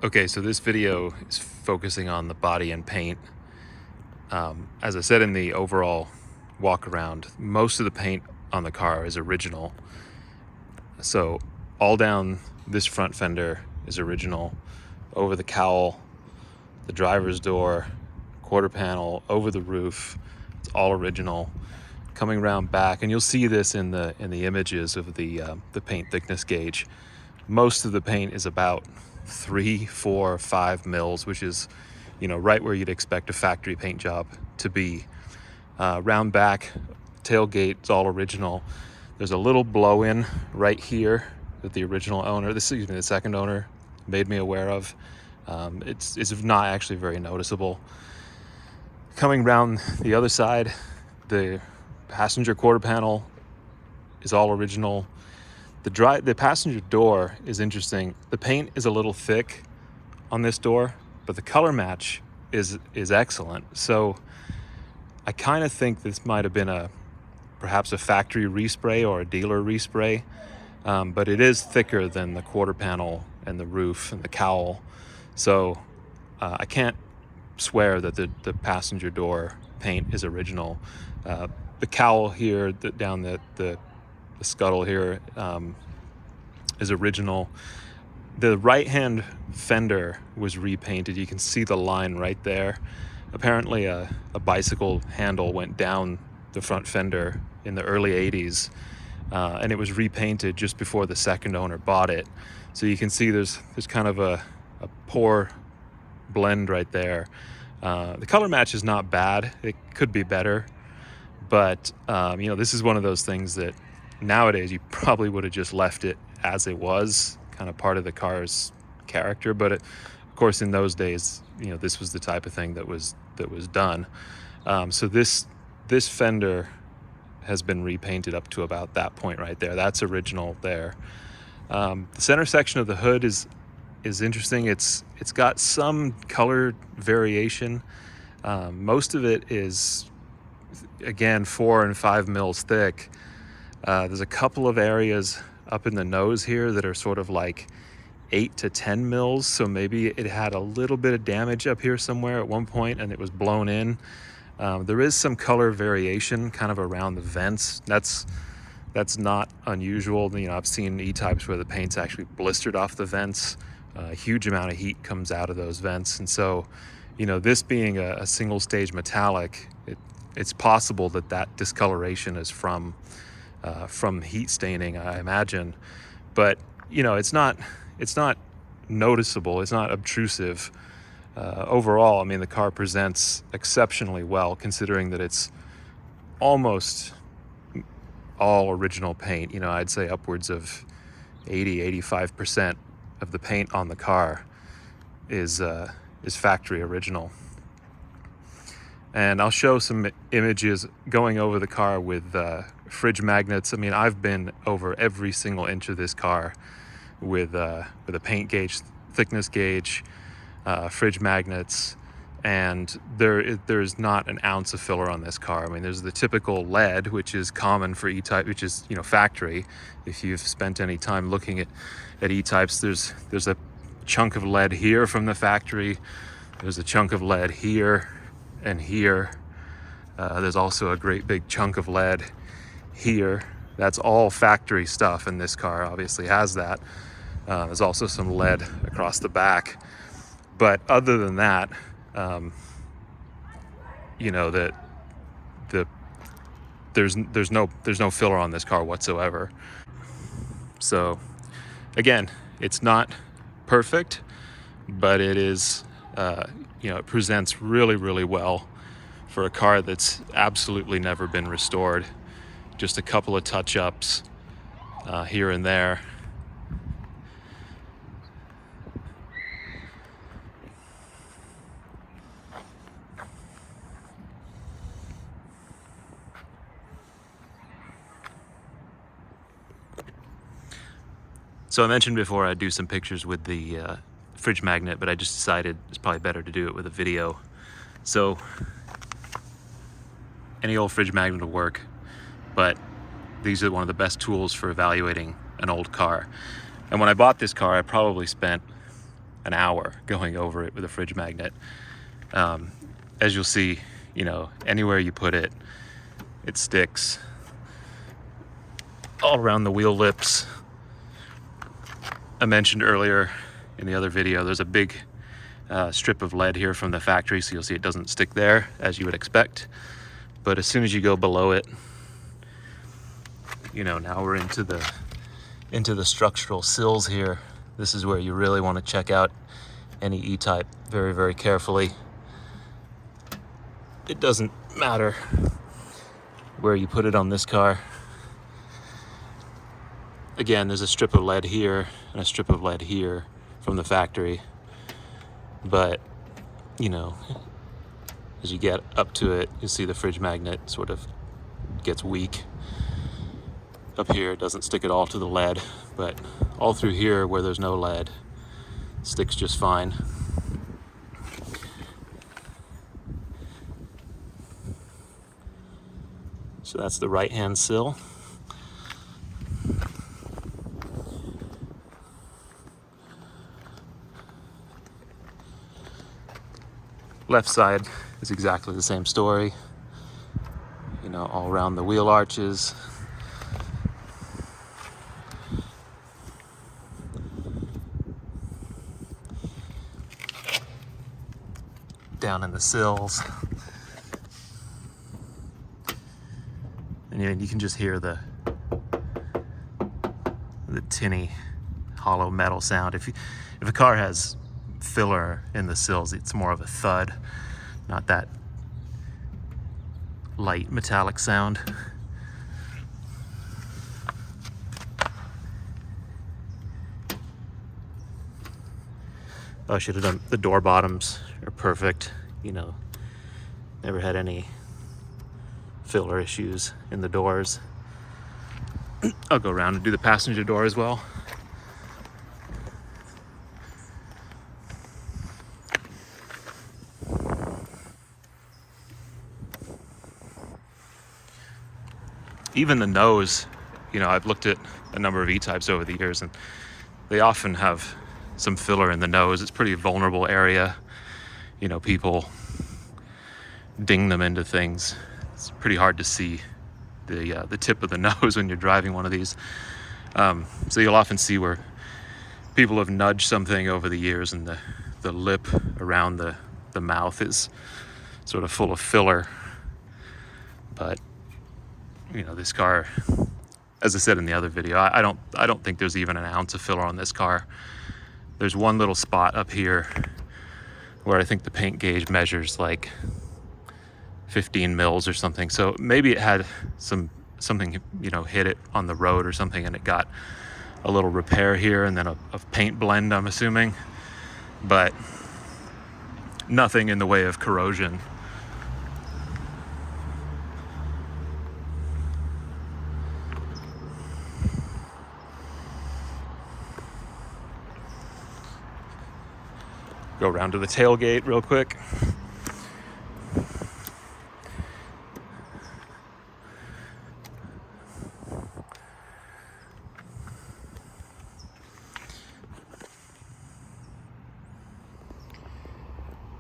Okay, so this video is focusing on the body and paint. As I said in the overall walk around, most of the paint on the car is original. So all down this front fender is original. Over the cowl, the driver's door, quarter panel, over the roof, it's all original. Coming around back, and you'll see this in the images of the paint thickness gauge. Most of the paint is about 3, 4, 5 mils, which is, right where you'd expect a factory paint job to be. Round back, tailgate is all original. There's a little blow-in right here that the original owner, the second owner, made me aware of. It's not actually very noticeable. Coming around the other side, the passenger quarter panel is all original. The passenger door is interesting. The paint is a little thick on this door, but the color match is excellent. So I kind of think this might have been perhaps a factory respray or a dealer respray, but it is thicker than the quarter panel and the roof and the cowl. So I can't swear that the passenger door paint is original. The cowl here, down the scuttle here, is original. The right-hand fender was repainted. You can see the line right there. Apparently a bicycle handle went down the front fender in the early 80s, and it was repainted just before the second owner bought it. So you can see there's kind of a poor blend right there. The color match is not bad. It could be better. But, this is one of those things that nowadays you probably would have just left it as it was, kind of part of the car's character. But of course, in those days, this was the type of thing that was done. So this fender has been repainted up to about that point right there. That's original there. The center section of the hood is interesting. It's got some color variation. Most of it is, again, 4 and 5 mils thick. There's a couple of areas up in the nose here that are sort of like 8 to 10 mils. So maybe it had a little bit of damage up here somewhere at one point and it was blown in. There is some color variation kind of around the vents. That's not unusual. I've seen E-types where the paint's actually blistered off the vents. A huge amount of heat comes out of those vents. And so, this being a single stage metallic, it's possible that discoloration is from heat staining, I imagine. But it's not noticeable. It's not obtrusive. Overall, the car presents exceptionally well, considering that it's almost all original paint. I'd say upwards of 85% of the paint on the car is factory original. And I'll show some images going over the car with fridge magnets. I've been over every single inch of this car with a paint gauge, thickness gauge, fridge magnets, and there's not an ounce of filler on this car. There's the typical lead, which is common for E-type, which is factory. If you've spent any time looking at E-types, there's a chunk of lead here from the factory. There's a chunk of lead here and here. There's also a great big chunk of lead here. That's all factory stuff, and this car obviously has that. There's also some lead across the back. But other than that, there's no filler on this car whatsoever. So again, it's not perfect, but it is, it presents really, really well for a car that's absolutely never been restored. Just a couple of touch-ups here and there. So I mentioned before I'd do some pictures with the fridge magnet, but I just decided it's probably better to do it with a video. So any old fridge magnet will work, but these are one of the best tools for evaluating an old car. And when I bought this car, I probably spent an hour going over it with a fridge magnet. As you'll see, you know, anywhere you put it, it sticks. All around the wheel lips. I mentioned earlier in the other video, there's a big strip of lead here from the factory, so you'll see it doesn't stick there as you would expect. But as soon as you go below it, you know, now we're into the structural sills here. This is where you really want to check out any E-Type very, very carefully. It doesn't matter where you put it on this car. Again, there's a strip of lead here and a strip of lead here from the factory. But, you know, as you get up to it, you see the fridge magnet sort of gets weak. Up here, it doesn't stick at all to the lead, but all through here where there's no lead, it sticks just fine. So that's the right-hand sill. Left side is exactly the same story. You know, all around the wheel arches. Down in the sills. And you can just hear the tinny, hollow metal sound. If a car has filler in the sills, it's more of a thud, not that light metallic sound. Oh, I should have done the door bottoms are perfect, you know, never had any filler issues in the doors. I'll go around and do the passenger door as well. Even the nose, you know, I've looked at a number of E-Types over the years, and they often have some filler in the nose. It's a pretty vulnerable area. You know, people ding them into things. It's pretty hard to see the tip of the nose when you're driving one of these. So you'll often see where people have nudged something over the years, and the lip around the mouth is sort of full of filler. But you know, this car, as I said in the other video, I don't think there's even an ounce of filler on this car. There's one little spot up here where I think the paint gauge measures like 15 mils or something. So maybe it had something, you know, hit it on the road or something, and it got a little repair here, and then a paint blend, I'm assuming. But nothing in the way of corrosion. Go around to the tailgate real quick.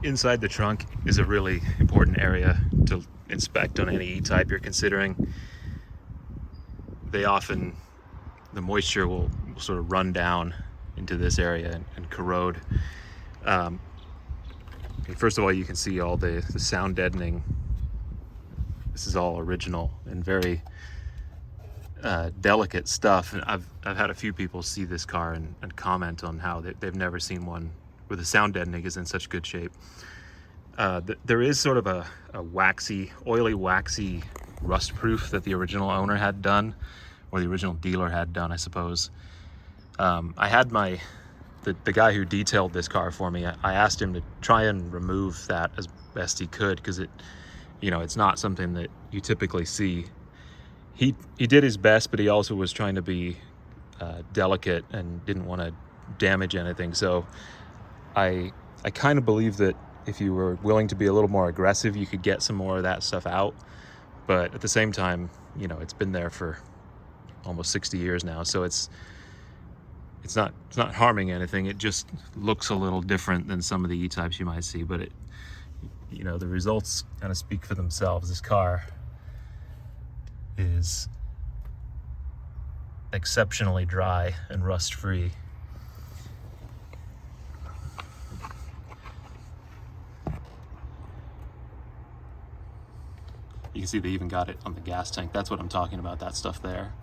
Inside the trunk is a really important area to inspect on any E-Type you're considering. The moisture will sort of run down into this area and corrode. First of all, you can see all the sound deadening. This is all original and very delicate stuff. And I've had a few people see this car and comment on how they've never seen one where the sound deadening is in such good shape. There is sort of a oily, waxy rust proof that the original owner had done, or the original dealer had done, I suppose. I had the guy who detailed this car for me, I asked him to try and remove that as best he could, because it's not something that you typically see. He did his best, but he also was trying to be delicate and didn't want to damage anything. So I kind of believe that if you were willing to be a little more aggressive, you could get some more of that stuff out. But at the same time, it's been there for almost 60 years now, so it's it's not harming anything. It just looks a little different than some of the E-types you might see, but the results kind of speak for themselves. This car is exceptionally dry and rust-free. You can see they even got it on the gas tank. That's what I'm talking about, that stuff there.